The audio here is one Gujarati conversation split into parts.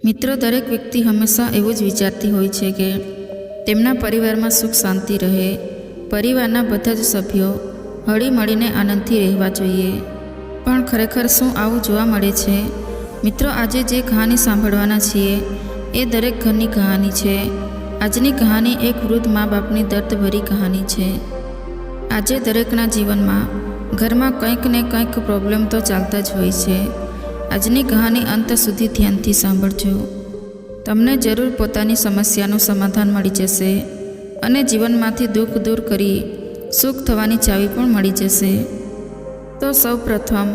મિત્રો, દરેક વ્યક્તિ હંમેશા એવું જ વિચારતી હોય છે કે તેમના પરિવારમાં સુખ શાંતિ રહે, પરિવારના બધા જ સભ્યો હળીમળીને આનંદથી રહેવા જોઈએ. પણ ખરેખર શું આવું જોવા મળે છે? મિત્રો, આજે જે કહાની સાંભળવાના છીએ એ દરેક ઘરની કહાની છે. આજની કહાની એક વૃદ્ધ મા બાપની દર્દભરી કહાની છે. આજે દરેકના જીવનમાં ઘરમાં કંઈક ને કંઈક પ્રોબ્લેમ તો ચાલતા જ હોય છે. આજની કહાની અંત સુધી ધ્યાનથી સાંભળજો. તમને જરૂર પોતાની સમસ્યાનું સમાધાન મળી જશે અને જીવનમાંથી દુઃખ દૂર કરી સુખ થવાની ચાવી પણ મળી જશે. તો સૌ પ્રથમ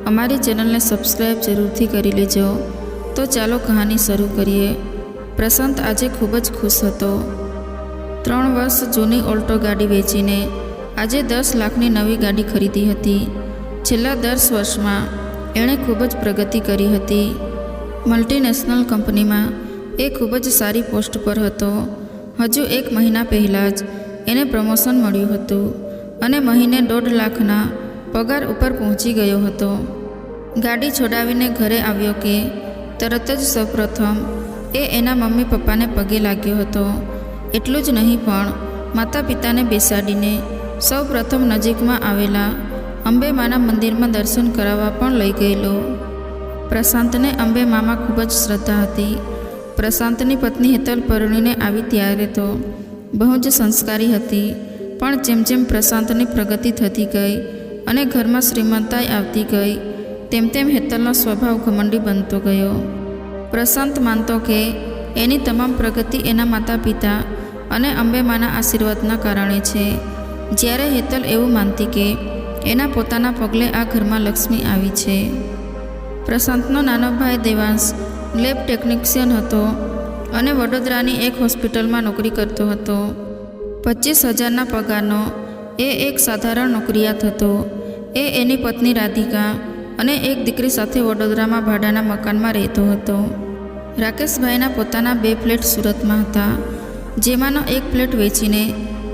અમારી ચેનલને સબસ્ક્રાઈબ જરૂરથી કરી લેજો. તો ચાલો કહાની શરૂ કરીએ. પ્રશાંત આજે ખૂબ જ ખુશ હતો. 3 વર્ષ જૂની ઓલ્ટો ગાડી વેચીને આજે 10 લાખની નવી ગાડી ખરીદી હતી. છેલ્લા 10 વર્ષમાં એણે ખૂબ જ પ્રગતિ કરી હતી. મલ્ટીનેશનલ કંપનીમાં એ ખૂબ જ સારી પોસ્ટ પર હતો. હજુ 1 મહિના પહેલાં જ એને પ્રમોશન મળ્યું હતું અને મહિને 1.5 લાખના પગાર ઉપર પહોંચી ગયો હતો. ગાડી છોડાવીને ઘરે આવ્યો કે તરત જ સૌપ્રથમ એ એના મમ્મી પપ્પાને પગે લાગ્યો હતો. એટલું જ નહીં પણ માતા પિતાને બેસાડીને સૌપ્રથમ નજીકમાં આવેલા અંબે માના મંદિરમાં દર્શન કરાવવા પણ લઈ ગયેલો. પ્રશાંતને અંબે મામાં ખૂબ જ શ્રદ્ધા હતી. પ્રશાંતની પત્ની હેતલ પરણીને આવી ત્યારે તો બહુ જ સંસ્કારી હતી. પણ જેમ જેમ પ્રશાંતની પ્રગતિ થતી ગઈ અને ઘરમાં શ્રીમંતાઈ આવતી ગઈ તેમ તેમ હેતલનો સ્વભાવ ઘમંડી બનતો ગયો. પ્રશાંત માનતો કે એની તમામ પ્રગતિ એના માતા પિતા અને અંબે માના આશીર્વાદના કારણે છે. જ્યારે હેતલ એવું માનતી કે એના પોતાના પગલે આ ઘરમાં લક્ષ્મી આવી છે. પ્રશાંતનો નાનો ભાઈ દેવાંશ લેબ ટેકનિશિયન હતો અને વડોદરાની એક હોસ્પિટલમાં નોકરી કરતો હતો. 25,000ના પગારનો એ એક સાધારણ નોકરિયાત હતો. એ એની પત્ની રાધિકા અને એક દીકરી સાથે વડોદરામાં ભાડાના મકાનમાં રહેતો હતો. રાકેશભાઈના પોતાના 2 ફ્લેટ સુરતમાં હતા, જેમાંનો 1 ફ્લેટ વેચીને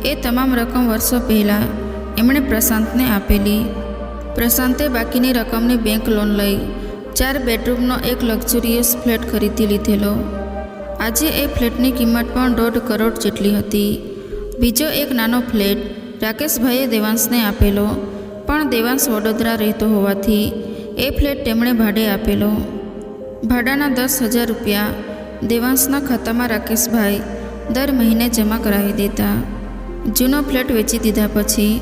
એ તમામ રકમ વર્ષો પહેલાં એમણે પ્રશાંતને આપેલી. પ્રશાંતે બાકીની રકમની બેંક લોન લઈ 4 બેડરૂમનો એક લક્ઝુરિયસ ફ્લેટ ખરીદી લીધેલો. આજે એ ફ્લેટની કિંમત પણ 1.5 કરોડ જેટલી હતી. બીજો એક નાનો ફ્લેટ રાકેશભાઈએ દેવાંશને આપેલો, પણ દેવાંશ વડોદરા રહેતો હોવાથી એ ફ્લેટ તેમણે ભાડે આપેલો. ભાડાના 10,000 રૂપિયા દેવાંશના ખાતામાં રાકેશભાઈ દર મહિને જમા કરાવી દેતા. જૂનો ફ્લેટ વેચી દીધા પછી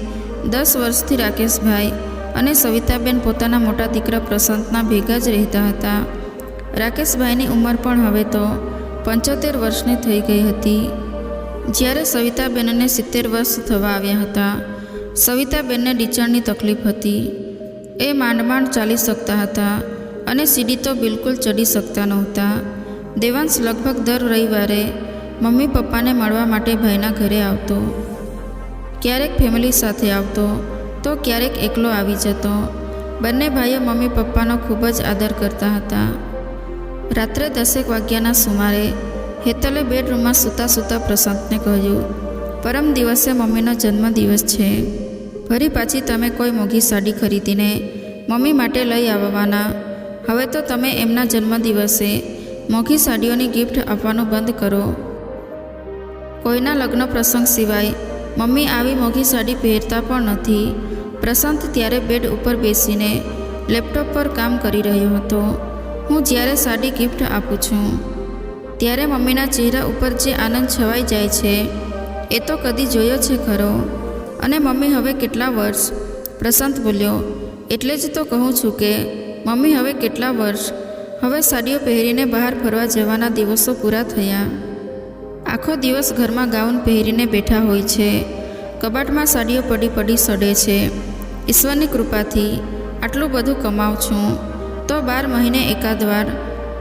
10 વર્ષથી રાકેશભાઈ અને સવિતાબેન પોતાના મોટા દીકરા પ્રશાંતના ભેગા જ રહેતા હતા. રાકેશભાઈની ઉંમર પણ હવે તો 75 વર્ષની થઈ ગઈ હતી. જ્યારે સવિતાબેનને 70 વર્ષ થવા આવ્યા હતા. સવિતાબેનને ડીચણની તકલીફ હતી. એ માંડ ચાલી શકતા હતા અને સીડી તો બિલકુલ ચડી શકતા નહોતા. દેવાંશ લગભગ દર રવિવારે મમ્મી પપ્પાને મળવા માટે ભાઈના ઘરે આવતો. ક્યારેક ફેમિલી સાથે આવતો તો ક્યારેક એકલો આવી જતો. બંને ભાઈઓ મમ્મી પપ્પાનો ખૂબ જ આદર કરતા હતા. રાત્રે 10 વાગ્યાના સુમારે હેતલે બેડરૂમમાં સૂતા પ્રશાંતને કહ્યું, પરમ દિવસે મમ્મીનો જન્મદિવસ છે. ફરી પાછી તમે કોઈ મોંઘી સાડી ખરીદીને મમ્મી માટે લઈ આવવાના. હવે તો તમે એમના જન્મદિવસે મોંઘી સાડીઓની ગિફ્ટ આપવાનું બંધ કરો. કોઈના લગ્ન પ્રસંગ સિવાય મમ્મી આવી મોંઘી સાડી પહેરતા પણ નથી. પ્રશાંત ત્યારે બેડ ઉપર બેસીને લેપટોપ પર કામ કરી રહ્યો હતો. હું જ્યારે સાડી ગિફ્ટ આપું છું ત્યારે મમ્મીના ચહેરા ઉપર જે આનંદ છવાઈ જાય છે એ તો કદી જોયો છે ખરો? અને મમ્મી હવે કેટલા વર્ષ? પ્રશાંત બોલ્યો. એટલે જ તો કહું છું કે મમ્મી હવે કેટલા વર્ષ? હવે સાડીઓ પહેરીને બહાર ફરવા જવાના દિવસો પૂરા થયા. આખો દિવસ ઘરમાં ગાઉન પહેરીને બેઠા હોય છે. કબાટમાં સાડીઓ પડી સડે છે. ઈશ્વરની કૃપાથી આટલું બધું કમાઉં છું તો 12 મહિને એકાદ વાર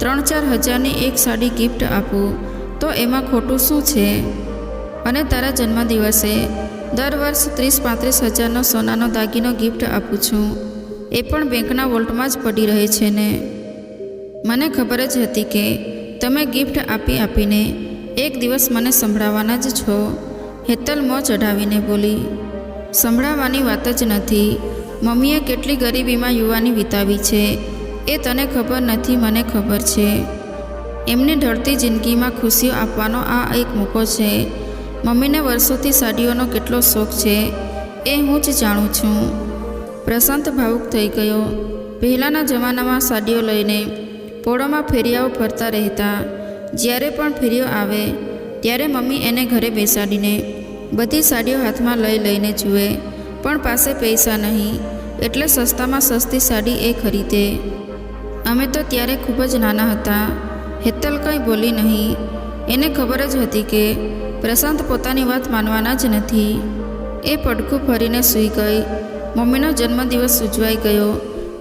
3-4 હજારની એક સાડી ગિફ્ટ આપું તો એમાં ખોટું શું છે? અને તારા જન્મદિવસે દર વર્ષ 30-35 હજારનો સોનાનો દાગીનો ગિફ્ટ આપું છું. એ પણ બેંકના વોલ્ટમાં જ પડી રહે છે ને. મને ખબર જ હતી કે તમે ગિફ્ટ આપીને એક દિવસ મને સંભળાવવાના જ છો. હેતલ મોં ચઢાવીને બોલી. સંભળાવવાની વાત જ નથી. મમ્મીએ કેટલી ગરીબીમાં યુવાની વિતાવી છે એ તને ખબર નથી, મને ખબર છે. એમની ઢળતી જિંદગીમાં ખુશીઓ આપવાનો આ એક મોકો છે. મમ્મીને વર્ષોથી સાડીઓનો કેટલો શોખ છે એ હું જ જાણું છું. પ્રશાંત ભાવુક થઈ ગયો. પહેલાંના જમાનામાં સાડીઓ લઈને પોળોમાં ફેરિયાઓ ફરતા રહેતા. જ્યારે પણ ફેરિયો આવે ત્યારે મમ્મી એને ઘરે બેસાડીને બધી સાડીઓ હાથમાં લઈને જુએ, પણ પાસે પૈસા નહીં એટલે સસ્તામાં સસ્તી સાડી એ ખરીદે. અમે તો ત્યારે ખૂબ જ નાના હતા. હેતલ કંઈ બોલી નહીં. એને ખબર જ હતી કે પ્રશાંત પોતાની વાત માનવાના જ નથી. એ પડખું ફરીને સૂઈ ગઈ. મમ્મીનો જન્મદિવસ ઉજવાઈ ગયો.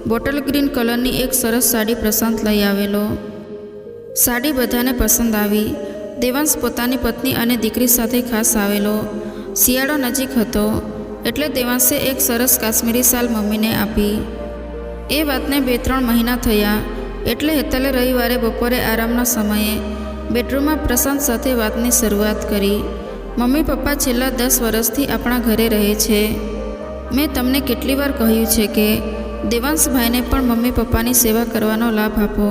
બોટલ ગ્રીન કલરની એક સરસ સાડી પ્રશાંત લઈ આવેલો. સાડી બધાને પસંદ આવી. દેવાંશ પોતાની પત્ની અને દીકરી સાથે ખાસ આવેલો. શિયાળો નજીક હતો એટલે દેવાંશે એક સરસ કાશ્મીરી શાલ મમ્મીને આપી. એ વાતને 2-3 મહિના થયા એટલે હેતલે રવિવારે બપોરે આરામના સમયે બેડરૂમમાં પ્રશાંત સાથે વાતની શરૂઆત કરી. મમ્મી પપ્પા છેલ્લા 10 વર્ષથી આપણા ઘરે રહે છે. મેં તમને કેટલી વાર કહ્યું છે કે દેવાંશભાઈને પણ મમ્મી પપ્પાની સેવા કરવાનો લાભ આપો,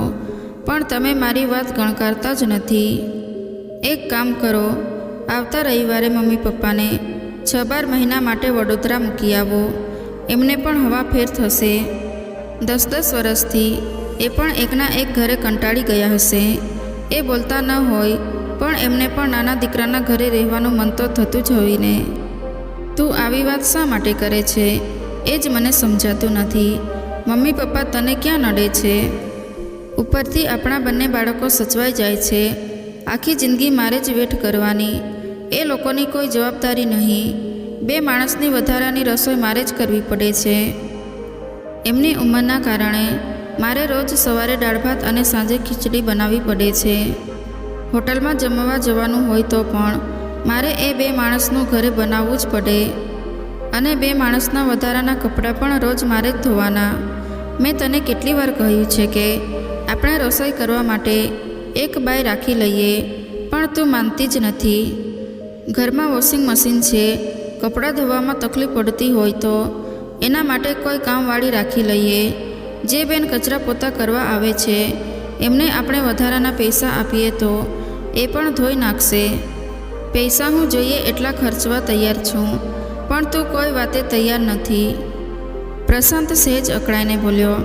પણ તમે મારી વાત ગણકારતા જ નથી. એક કામ કરો, આવતા રવિવારે મમ્મી પપ્પાને 6-12 મહિના માટે વડોદરા મૂકી આવો. એમને પણ હવા ફેર થશે. 10-10 વર્ષથી એ પણ એકના એક ઘરે કંટાળી ગયા હશે. એ બોલતા ન હોય પણ એમને પણ નાના દીકરાના ઘરે રહેવાનું મન તો થતું જ હોય ને. તું આવી વાત શા માટે કરે છે એ જ મને સમજાતું નથી. મમ્મી પપ્પા તને ક્યાં નડે છે? ઉપરથી આપણા બંને બાળકો સચવાઈ જાય છે. આખી જિંદગી મારે જ વેઠ કરવાની. એ લોકોની કોઈ જવાબદારી નહીં. 2 માણસની વધારાની રસોઈ મારે જ કરવી પડે છે. એમની ઉંમરના કારણે મારે રોજ સવારે દાળ ભાત અને સાંજે ખીચડી બનાવવી પડે છે. હોટલમાં જમવા જવાનું હોય તો પણ મારે એ 2 માણસનું ઘરે બનાવવું જ પડે. અને 2 માણસના વધારાના કપડાં પણ રોજ મારે જ ધોવાના. મેં તને કેટલી વાર કહ્યું છે કે આપણે રસોઈ કરવા માટે એક બાઈ રાખી લઈએ, પણ તું માનતી જ નથી. ઘરમાં વોશિંગ મશીન છે. કપડાં ધોવામાં તકલીફ પડતી હોય તો એના માટે કોઈ કામવાળી રાખી લઈએ. જે બેન કચરા પોતા કરવા આવે છે એમને આપણે વધારાના પૈસા આપીએ તો એ પણ ધોઈ નાખશે. પૈસા હું જોઈએ એટલા ખર્ચવા તૈયાર છું, પણ તું કોઈ વાતે તૈયાર નથી. પ્રશાંત સહેજ અકળાઈને બોલ્યો.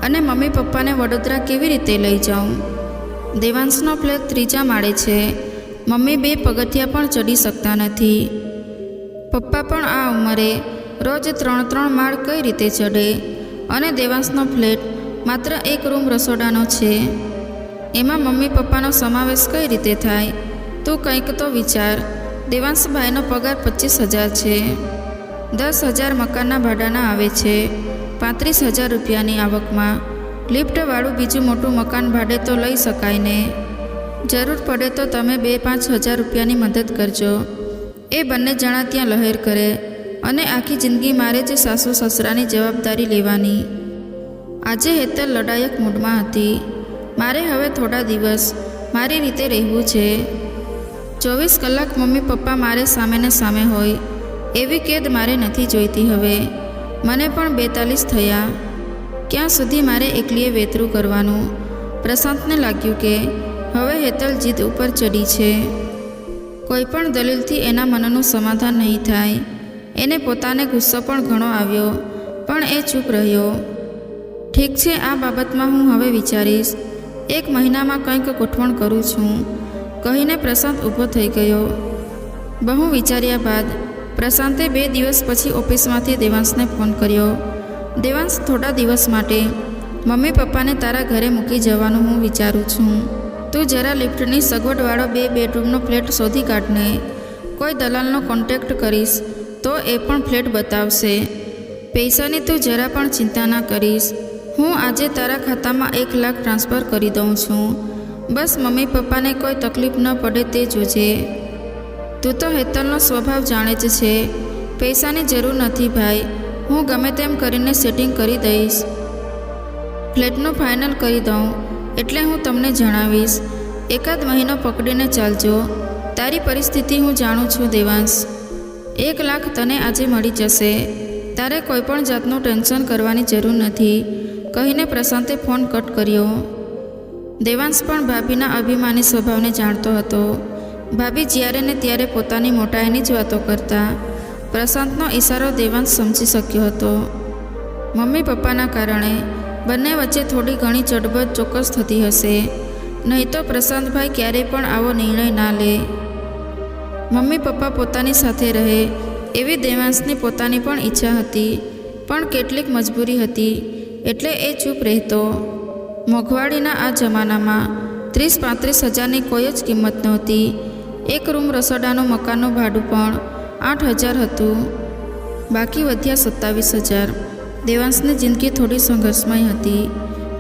અને મમ્મી પપ્પાને વડોદરા કેવી રીતે લઈ જાઉં? દેવાંશનો ફ્લેટ 3જા માળે છે. મમ્મી 2 પગથિયાં પણ ચડી શકતા નથી. પપ્પા પણ આ ઉંમરે રોજ 3 માળ કઈ રીતે ચડે? અને દેવાંશનો ફ્લેટ માત્ર 1 રૂમ રસોડાનો છે. એમાં મમ્મી પપ્પાનો સમાવેશ કઈ રીતે થાય? તું કંઈક તો વિચાર. દેવાંશભાઈનો પગાર 25,000 છે. 10,000 મકાનના ભાડાના આવે છે. 35,000 રૂપિયાની આવકમાં લિફ્ટવાળું બીજું મોટું મકાન ભાડે તો લઈ શકાય ને. જરૂર પડે તો તમે 2-5 હજાર રૂપિયાની મદદ કરજો. એ બંને જણા ત્યાં લહેર કરે અને આખી જિંદગી મારે જ સાસુ સસરાની જવાબદારી લેવાની. આજે હેતલ લડાયક મૂડમાં હતી. મારે હવે થોડા દિવસ મારી રીતે રહેવું છે. 24 કલાક મમ્મી પપ્પા મારે સામેને સામે હોય એવી કેદ મારે નથી જોઈતી હવે. મને પણ 42 થયા. ક્યાં સુધી મારે એકલીએ વેતરું કરવાનું? પ્રશાંતને લાગ્યું કે હવે હેતલ જીદ ઉપર ચડી છે. કોઈ પણ દલીલથી એના મનનું સમાધાન નહીં થાય. એને પોતાને ગુસ્સો પણ ઘણો આવ્યો, પણ એ ચૂપ રહ્યો. ઠીક છે, આ બાબતમાં હું હવે વિચારીશ. 1 મહિનામાં કંઈક ગોઠવણ કરું છું, કહીને પ્રશાંત ઊભો થઈ ગયો. બહુ વિચાર્યા બાદ પ્રશાંતે 2 દિવસ પછી ઓફિસમાંથી દેવાંશને ફોન કર્યો. દેવાંશ, થોડા દિવસ માટે મમ્મી પપ્પાને તારા ઘરે મૂકી જવાનું હું વિચારું છું. તું જરા લિફ્ટની સગવડવાળો 2 બેડરૂમનો ફ્લેટ શોધી કાઢને. કોઈ દલાલનો કોન્ટેક્ટ કરીશ તો એ પણ ફ્લેટ બતાવશે. પૈસાની તું જરા પણ ચિંતા ના કરીશ. હું આજે તારા ખાતામાં 1 લાખ ટ્રાન્સફર કરી દઉં છું. બસ મમ્મી પપ્પાને કોઈ તકલીફ ન પડે તે જોજે. તું તો હેતલનો સ્વભાવ જાણે જ છે. પૈસાની જરૂર નથી ભાઈ, હું ગમે તેમ કરીને સેટિંગ કરી દઈશ. ફ્લેટનું ફાઇનલ કરી દઉં એટલે હું તમને જણાવીશ. 1 મહિનો પકડીને ચાલજો. તારી પરિસ્થિતિ હું જાણું છું દેવાંશ. 1 લાખ તને આજે મળી જશે. તારે કોઈ પણ જાતનું ટેન્શન કરવાની જરૂર નથી, કહીને પ્રશાંતે ફોન કટ કર્યો. દેવાંશ પણ ભાભીના અભિમાની સ્વભાવને જાણતો હતો. ભાભી જ્યારે ને ત્યારે પોતાની મોટાઈની જ વાતો કરતા. પ્રશાંતનો ઈશારો દેવાંશ સમજી શક્યો હતો. મમ્મી પપ્પાના કારણે બંને વચ્ચે થોડી ઘણી ચડબડ ચોક્કસ થતી હશે, નહીં તો પ્રશાંતભાઈ ક્યારેય પણ આવો નિર્ણય ના લે. મમ્મી પપ્પા પોતાની સાથે રહે એવી દેવાંશની પોતાની પણ ઈચ્છા હતી, પણ કેટલીક મજબૂરી હતી એટલે એ ચૂપ રહેતો. મોંઘવારીના આ જમાનામાં 30-35 હજારની કોઈ જ કિંમત નહોતી. એક રૂમ રસોડાનું મકાનનું ભાડું પણ 8,000 હતું. બાકી વધ્યા 27,000. દેવાંશની જિંદગી થોડી સંઘર્ષમય હતી.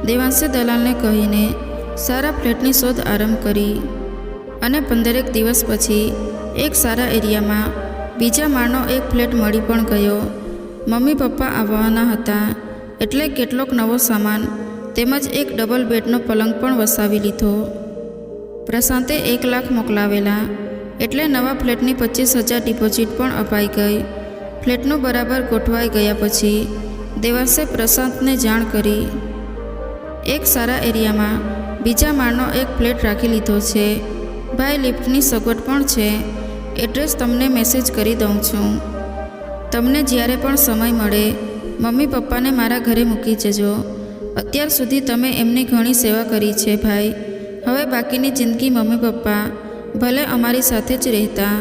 દેવાંશે દલાલને કહીને સારા ફ્લેટની શોધ આરંભ કરી અને 15 દિવસ પછી એક સારા એરિયામાં બીજા માળનો એક ફ્લેટ મળી પણ ગયો. મમ્મી પપ્પા આવવાના હતા એટલે કેટલોક નવો સામાન તેમજ એક ડબલ બેડનો પલંગ પણ વસાવી લીધો. પ્રશાંતે 1 લાખ મોકલાવેલા એટલે નવા ફ્લેટની 25,000 ડિપોઝિટ પણ અપાઈ ગઈ. ફ્લેટનું બરાબર ગોઠવાઈ ગયા પછી દેવાંશે પ્રશાંતને જાણ કરી. એક સારા એરિયામાં બીજા માળનો એક ફ્લેટ રાખી લીધો છે ભાઈ, લિફ્ટની સગવડ પણ છે. એડ્રેસ તમને મેસેજ કરી દઉં છું. તમને જ્યારે પણ સમય મળે મમ્મી પપ્પાને મારા ઘરે મૂકી જજો. અત્યાર સુધી તમે એમની ઘણી સેવા કરી છે ભાઈ. હવે બાકીની જિંદગી મમ્મી પપ્પા ભલે અમારી સાથે જ રહેતા.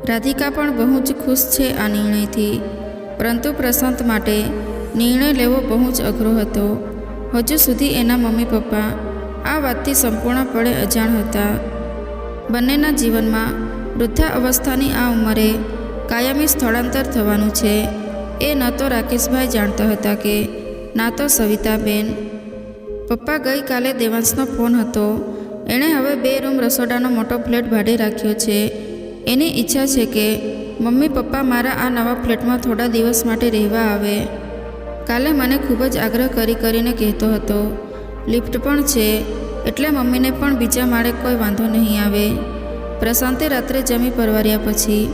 રાધિકા પણ બહુ જ ખુશ છે આ નિર્ણયથી, પરંતુ પ્રશાંત માટે નિર્ણય લેવો બહુ જ અઘરો હતો. હજુ સુધી એના મમ્મી પપ્પા આ વાતથી સંપૂર્ણપણે અજાણ હતા. બંનેના જીવનમાં વૃદ્ધા અવસ્થાની આ ઉંમરે કાયમી સ્થળાંતર થવાનું છે એ ન તો રાકેશભાઈ જાણતા હતા કે ના તો સવિતાબેન. પપ્પા ગઈકાલે દેવાંશનો ફોન હતો. એણે હવે 2 રૂમ રસોડાનો મોટો ફ્લેટ ભાડે રાખ્યો છે. એની ઈચ્છા છે કે મમ્મી પપ્પા મારા આ નવા ફ્લેટમાં થોડા દિવસ માટે રહેવા આવે. કાલે મને ખૂબ જ આગ્રહ કરીને કહેતો હતો લિફ્ટ પણ છે એટલે મમ્મીને પણ બીજા માળે કોઈ વાંધો નહીં આવે. પ્રશાંતે રાત્રે જમી પરવાર્યા પછી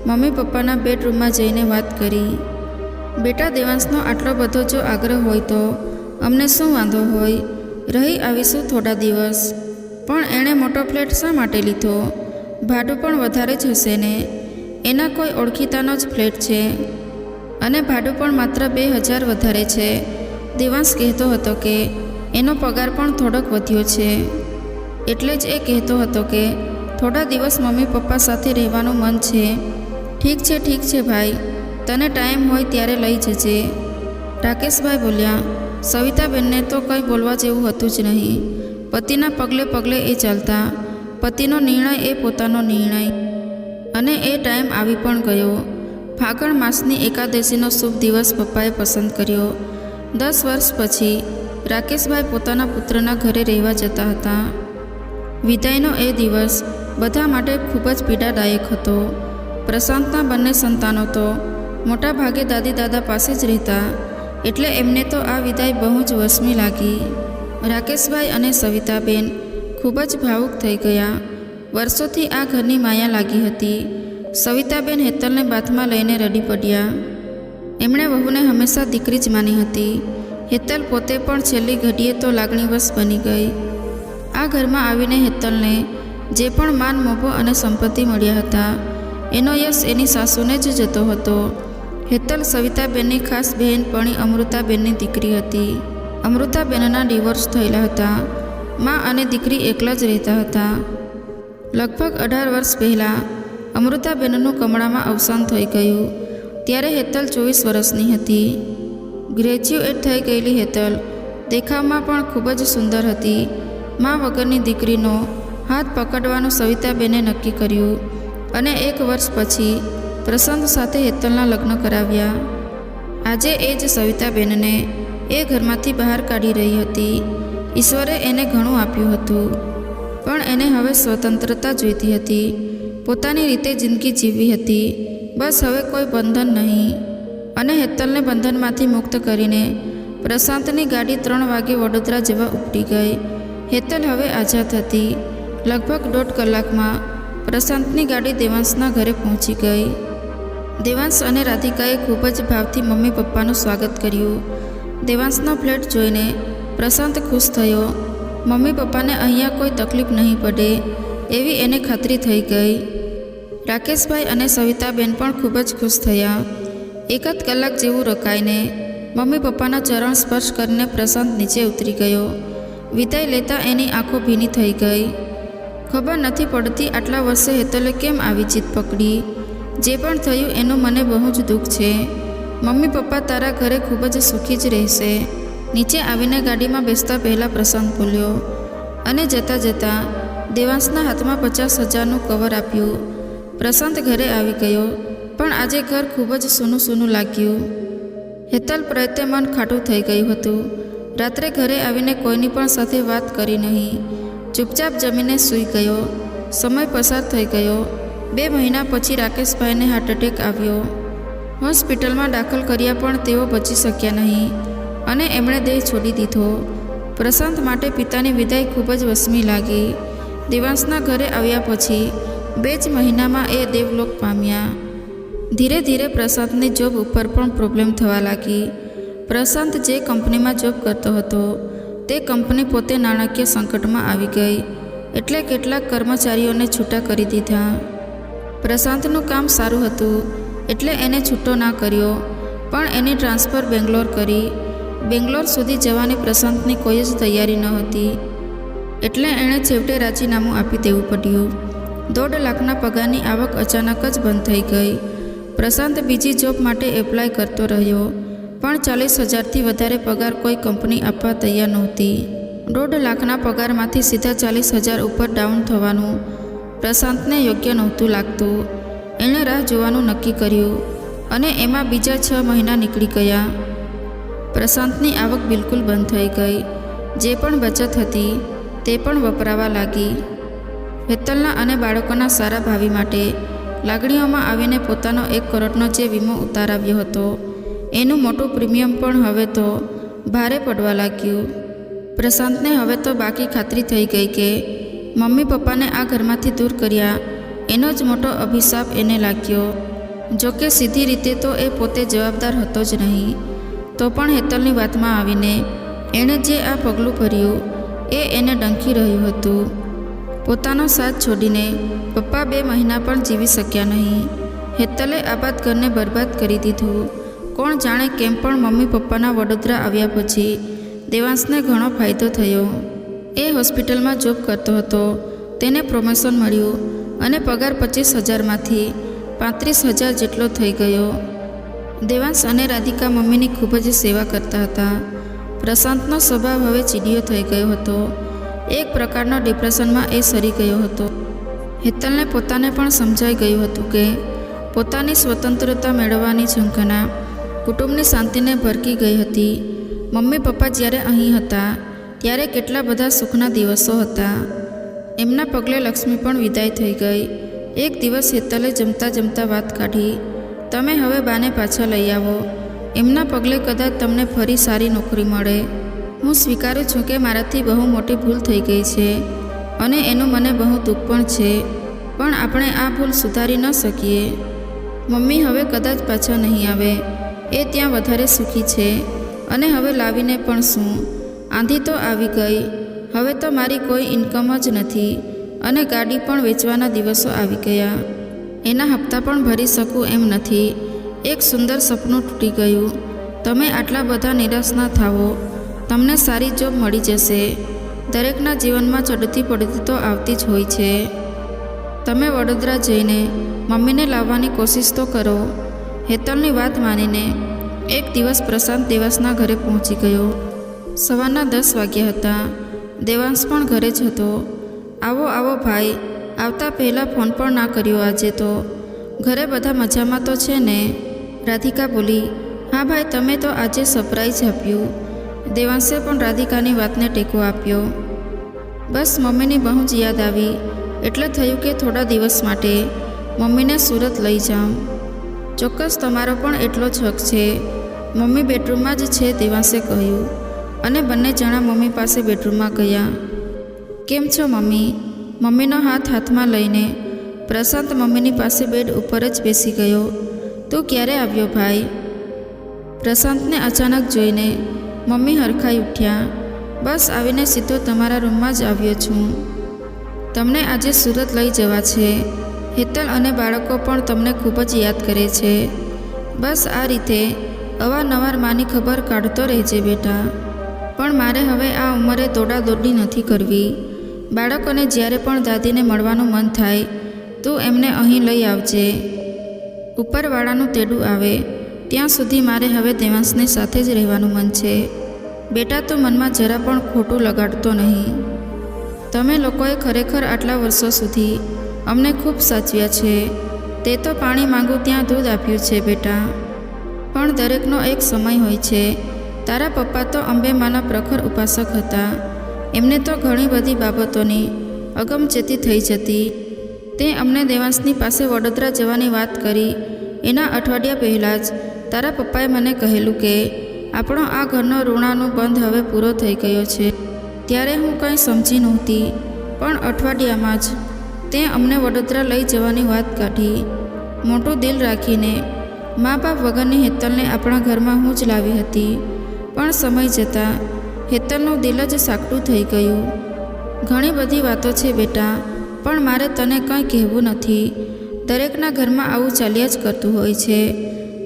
મમ્મી પપ્પાના બેડરૂમમાં જઈને વાત કરી. બેટા, દેવાંશનો આટલો બધો જો આગ્રહ હોય તો અમને શું વાંધો હોય, રહી આવીશું થોડા દિવસ. પણ એણે મોટો ફ્લેટ શા માટે લીધો? ભાડું પણ વધારે જ હશે ને? એના કોઈ ઓળખીતાનો જ ફ્લેટ છે અને ભાડું પણ માત્ર 2,000 વધારે છે. દેવાંશ કહેતો હતો કે એનો પગાર પણ થોડોક વધ્યો છે એટલે જ એ કહેતો હતો કે થોડા દિવસ મમ્મી પપ્પા સાથે રહેવાનું મન છે. ઠીક છે ભાઈ, તને ટાઈમ હોય ત્યારે લઈ જજે. રાકેશભાઈ બોલ્યા. સવિતાબેનને તો કંઈ બોલવા જેવું હતું જ નહીં. પતિના પગલે પગલે એ ચાલતા. પતિનો નિર્ણય એ પોતાનો નિર્ણય. અને એ ટાઈમ આવી પણ ગયો. ફાગણ માસની એકાદશીનો શુભ દિવસ પપ્પાએ પસંદ કર્યો. 10 વર્ષ પછી રાકેશભાઈ પોતાના પુત્રના ઘરે રહેવા જતા હતા. વિદાયનો એ દિવસ બધા માટે ખૂબ જ પીડાદાયક હતો. પ્રશાંતના બંને સંતાનો તો મોટા ભાગે દાદી દાદા પાસે જ રહેતા એટલે એમને તો આ વિદાય બહુ જ વસમી લાગી. રાકેશભાઈ અને સવિતાબેન ખૂબ જ ભાવુક થઈ ગયા. વર્ષોથી આ ઘરની માયા લાગી હતી. સવિતાબેન હેતલને બાથમાં લઈને રડી પડ્યા. એમણે વહુને હંમેશા દીકરી જ માની હતી. હેતલ પોતે પણ છેલ્લી ઘડીએ તો લાગણીવશ બની ગઈ. આ ઘરમાં આવીને હેતલને જે પણ માન મોભો અને સંપત્તિ મળ્યા હતા એનો યશ એની સાસુને જ જતો હતો. હેતલ સવિતાબેનની ખાસ બહેનપણી અમૃતાબેનની દીકરી હતી. અમૃતાબેનના ડિવોર્સ થયેલા હતા. મા અને દીકરી એકલા જ રહેતા હતા. લગભગ 18 વર્ષ પહેલાં અમૃતાબેનનું કમળામાં અવસાન થઈ ગયું. ત્યારે હેતલ 24 વર્ષની હતી. ગ્રેજ્યુએટ થઈ ગયેલી હેતલ દેખાવમાં પણ ખૂબ જ સુંદર હતી. મા વગરની દીકરીનો હાથ પકડવાનું સવિતાબેને નક્કી કર્યું અને 1 વર્ષ પછી પ્રશાંત સાથે હેતલના લગ્ન કરાવ્યા. આજે એ જ સવિતાબેનને એ ઘરમાંથી બહાર કાઢી રહી હતી. ઈશ્વરે એને ઘણું આપ્યું હતું પણ એને હવે સ્વતંત્રતા જોઈતી હતી. પોતાની રીતે જિંદગી જીવવી હતી. બસ હવે કોઈ બંધન નહીં. અને હેતલને બંધનમાંથી મુક્ત કરીને પ્રશાંતની ગાડી 3 વાગે વડોદરા જવા ઉપડી ગઈ. હેતલ હવે આઝાદ હતી. લગભગ 1.5 કલાકમાં પ્રશાંતની ગાડી દેવાંશના ઘરે પહોંચી ગઈ. દેવાંશ અને રાધિકાએ ખૂબ જ ભાવથી મમ્મી પપ્પાનું સ્વાગત કર્યું. દેવાંશનો ફ્લેટ જોઈને પ્રશાંત ખુશ થયો. મમ્મી પપ્પાને અહીંયા કોઈ તકલીફ નહીં પડે એવી એને ખાતરી થઈ ગઈ. રાકેશભાઈ અને સવિતાબેન પણ ખૂબ જ ખુશ થયા. 1 કલાક જેવું રોકાઈને મમ્મી પપ્પાના ચરણ સ્પર્શ કરીને પ્રશાંત નીચે ઉતરી ગયો. વિદાય લેતા એની આંખો ભીની થઈ ગઈ. ખબર નથી પડતી આટલા વર્ષે હેતલે કેમ આવી જીદ પકડી. જે પણ થયું એનું મને બહુ જ દુઃખ છે. મમ્મી પપ્પા તારા ઘરે ખૂબ જ સુખી જ રહેશે. નીચે આવીને ગાડીમાં બેસતા પહેલાં પ્રશાંત બોલ્યો અને જતાં જતાં દેવાંશના હાથમાં 50,000નું કવર આપ્યું. પ્રશાંત ઘરે આવી ગયો, પણ આજે ઘર ખૂબ જ સૂનું સૂનું લાગ્યું. હેતલ પ્રત્યે મન ખાટું થઈ ગયું હતું. રાત્રે ઘરે આવીને કોઈની પણ સાથે વાત કરી નહીં. ચૂપચાપ જમીને સૂઈ ગયો. સમય પસાર થઈ ગયો. 2 મહિના પછી રાકેશભાઈને હાર્ટ એટેક આવ્યો. હોસ્પિટલમાં દાખલ કર્યા પણ તેઓ બચી શક્યા નહીં અને એમણે દેહ છોડી દીધો. પ્રશાંત માટે પિતાની વિદાય ખૂબ જ વસમી લાગી. દેવાંશના ઘરે આવ્યા પછી 2 જ મહિનામાં એ દેવલોક પામ્યા. ધીરે ધીરે પ્રશાંતની જોબ ઉપર પણ પ્રોબ્લેમ થવા લાગી. પ્રશાંત જે કંપનીમાં જોબ કરતો હતો તે કંપની પોતે નાણાકીય સંકટમાં આવી ગઈ, એટલે કેટલાક કર્મચારીઓને છૂટા કરી દીધા. પ્રશાંતનું કામ સારું હતું એટલે એને છૂટો ના કર્યો, પણ એની ટ્રાન્સફર બેંગ્લોર કરી. બેંગ્લોર સુધી જવાની પ્રશાંતની કોઈ જ તૈયારી ન હતી, એટલે એણે છેવટે રાજીનામું આપી દેવું પડ્યું. 1.5 લાખના પગારની આવક અચાનક જ બંધ થઈ ગઈ. પ્રશાંત બીજી જોબ માટે એપ્લાય કરતો રહ્યો, પણ 40,000થી વધારે પગાર કોઈ કંપની આપવા તૈયાર નહોતી. 1.5 લાખના પગારમાંથી સીધા 40,000 ઉપર ડાઉન થવાનું પ્રશાંતને યોગ્ય નહોતું લાગતું. એણે રાહ જોવાનું નક્કી કર્યું અને એમાં બીજા 6 મહિના નીકળી ગયા. પ્રશાંતની આવક બિલકુલ બંધ થઈ ગઈ. જે પણ બચત હતી તે પણ વપરાવા લાગી. હેતલના અને બાળકોના સારા ભાવિ માટે લાગણીઓમાં આવીને પોતાનો 1 કરોડનો જે વીમો ઉતારાવ્યો હતો એનું મોટું પ્રીમિયમ પણ હવે તો ભારે પડવા લાગ્યું. પ્રશાંતને હવે તો બાકી ખાતરી થઈ ગઈ કે મમ્મી પપ્પાને આ ઘરમાંથી દૂર કર્યા એનો જ મોટો અભિશાપ એને લાગ્યો. જોકે સીધી રીતે તો એ પોતે જવાબદાર હતો જ નહીં, તો પણ હેતલની વાતમાં આવીને એણે જે આ પગલું ભર્યું એ એને ડંખી રહ્યું હતું. પોતાનો સાથ છોડીને પપ્પા 2 મહિના પણ જીવી શક્યા નહીં. હેતલે આબાદ ઘરને બરબાદ કરી દીધું. કોણ જાણે કેમ પણ મમ્મી પપ્પાના વડોદરા આવ્યા પછી દેવાંશને ઘણો ફાયદો થયો. એ હોસ્પિટલમાં જોબ કરતો હતો, તેને પ્રમોશન મળ્યું અને પગાર 25,000માંથી 35,000 જેટલો થઈ ગયો. દેવાંશ અને રાધિકા મમ્મીની ખૂબ જ સેવા કરતા હતા. પ્રશાંતનો સ્વભાવ હવે ચીડિયો થઈ ગયો હતો. એક પ્રકારનો ડિપ્રેશનમાં એ સરી ગયો હતો. હેતલને પોતાને પણ સમજાઈ ગયું હતું કે પોતાની સ્વતંત્રતા મેળવવાની ઝંખના કુટુંબની શાંતિને ભરકી ગઈ હતી. મમ્મી પપ્પા જ્યારે અહીં હતા ત્યારે કેટલા બધા સુખના દિવસો હતા. એમના પગલે લક્ષ્મી પણ વિદાય થઈ ગઈ. એક દિવસ હેતલે જમતા જમતા વાત કાઢી, તમે હવે બાને પાછા લઈ આવો. એમના પગલે કદાચ તમને ફરી સારી નોકરી મળે. હું સ્વીકારું છું કે મારાથી બહુ મોટી ભૂલ થઈ ગઈ છે અને એનું મને બહુ દુઃખ પણ છે, પણ આપણે આ ભૂલ સુધારી ન શકીએ. મમ્મી હવે કદાચ પાછા નહીં આવે. એ ત્યાં વધારે સુખી છે અને હવે લાવીને પણ શું, આંધી તો આવી ગઈ. હવે તો મારી કોઈ ઇન્કમ જ નથી અને ગાડી પણ વેચવાના દિવસો આવી ગયા. એના હપ્તા પણ ભરી શકું એમ નથી. એક સુંદર સપનું તૂટી ગયું. તમે આટલા બધા નિરાશ ના થાવો. તમને સારી જોબ મળી જશે. દરેકના જીવનમાં ચડતી પડતી તો આવતી જ હોય છે. તમે વડોદરા જઈને મમ્મીને લાવવાની કોશિશ તો કરો. હેતલની વાત માનીને એક દિવસ પ્રશાંત દેવાંશના ઘરે પહોંચી ગયો. સવારના 10 વાગ્યા હતા. દેવાંશ પણ ઘરે જ હતો. આવો આવો ભાઈ. આવતા પહેલાં ફોન પણ ના કર્યો આજે તો. ઘરે બધા મજામાં તો છે ને? રાધિકા બોલી. હા ભાઈ, તમે તો આજે સરપ્રાઈઝ આપ્યું. દેવાંશે પણ રાધિકાની વાતને ટેકો આપ્યો. બસ મમ્મીની બહુ જ યાદ આવી એટલે થયું કે થોડા દિવસ માટે મમ્મીને સુરત લઈ જાઉં. ચોક્કસ તમારો પણ એટલો જ હક છે. મમ્મી બેડરૂમમાં જ છે, દેવાંશે કહ્યું અને બંને જણા મમ્મી પાસે બેડરૂમમાં ગયા. કેમ છો મમ્મી? મમ્મીનો હાથ હાથમાં લઈને પ્રશાંત મમ્મીની પાસે બેડ ઉપર જ બેસી ગયો. તું ક્યારે આવ્યો ભાઈ? પ્રશાંતને અચાનક જોઈને મમ્મી હરખાઈ ઉઠ્યા. બસ આવીને સીધો તમારા રૂમમાં જ આવ્યો છું. તમને આજે સુરત લઈ જવા છે. હેતલ અને બાળકો પણ તમને ખૂબ જ યાદ કરે છે. બસ આ રીતે અવારનવાર માની ખબર કાઢતો રહેજે બેટા. પણ મારે હવે આ ઉંમરે દોડાદોડી નથી કરવી. બાળકોને જ્યારે પણ દાદીને મળવાનું મન થાય તું એમને અહીં લઈ આવજે. ઉપરવાળાનું તેડું આવે ત્યાં સુધી મારે હવે દેવાંશની સાથે જ રહેવાનું મન છે. બેટા તું મનમાં જરા પણ ખોટું લગાડતો નહીં. તમે લોકોએ ખરેખર આટલા વર્ષો સુધી અમને ખૂબ સાચવ્યા છે. તે તો પાણી માંગું ત્યાં દૂધ આપ્યું છે બેટા. પણ દરેકનો એક સમય હોય છે. તારા પપ્પા તો અંબે માના પ્રખર ઉપાસક હતા. એમને તો ઘણી બધી બાબતોની અગમચેતી થઈ જતી. તે અમને દેવાંશની પાસે વડોદરા જવાની વાત કરી એના અઠવાડિયા પહેલાં જ તારા પપ્પાએ મને કહેલું કે આપણો આ ઘરનો ઋણાનો બંધ હવે પૂરો થઈ ગયો છે. ત્યારે હું કંઈ સમજી નહોતી, પણ અઠવાડિયામાં જ તે અમને વડોદરા લઈ જવાની વાત કાઢી. મોટું દિલ રાખીને મા બાપ વગરની હેતલને આપણા ઘરમાં હું જ લાવી હતી. પણ સમય જતાં હેતલનું દિલ જ સાંકડું થઈ ગયું. ઘણી બધી વાતો છે બેટા, પણ મારે તને કંઈ કહેવું નથી. દરેકના ઘરમાં આવું ચાલ્યા જ કરતું હોય છે.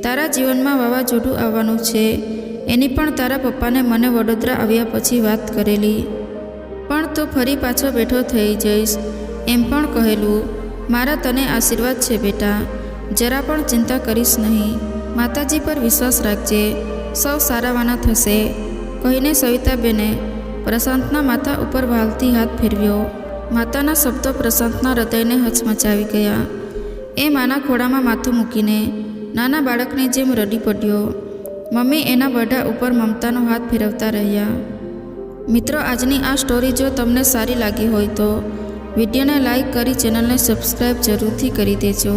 તારા જીવનમાં વાવાઝોડું આવવાનું છે એની પણ તારા પપ્પાને મને વડોદરા આવ્યા પછી વાત કરેલી. પણ તું ફરી પાછો બેઠો થઈ જઈશ એમ પણ કહેલું. મારા તને આશીર્વાદ છે બેટા. જરા પણ ચિંતા કરીશ નહીં. માતાજી પર વિશ્વાસ રાખજે. સૌ સારાવાના થશે કહીને સવિતાબેને પ્રશાંતના માથા ઉપર વાલથી હાથ ફેરવ્યો. માતાના શબ્દો પ્રશાંતના હૃદયને હચમચાવી ગયા. એ માના ખોળામાં માથું મૂકીને નાના બાળકની જેમ રડી પડ્યો. મમ્મી એના બઢા ઉપર મમતાનો હાથ ફેરવતા રહ્યા. મિત્રો, આજની આ સ્ટોરી જો તમને સારી લાગી હોય તો વિડીયોને લાઈક કરી ચેનલને સબસ્ક્રાઈબ જરૂરથી કરી દેજો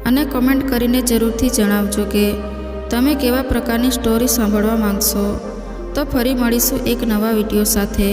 અને કમેન્ટ કરીને જરૂરથી જણાવજો કે તમે કેવા પ્રકારની સ્ટોરી સાંભળવા માંગશો. તો ફરી મળીશું એક નવા વિડીયો સાથે.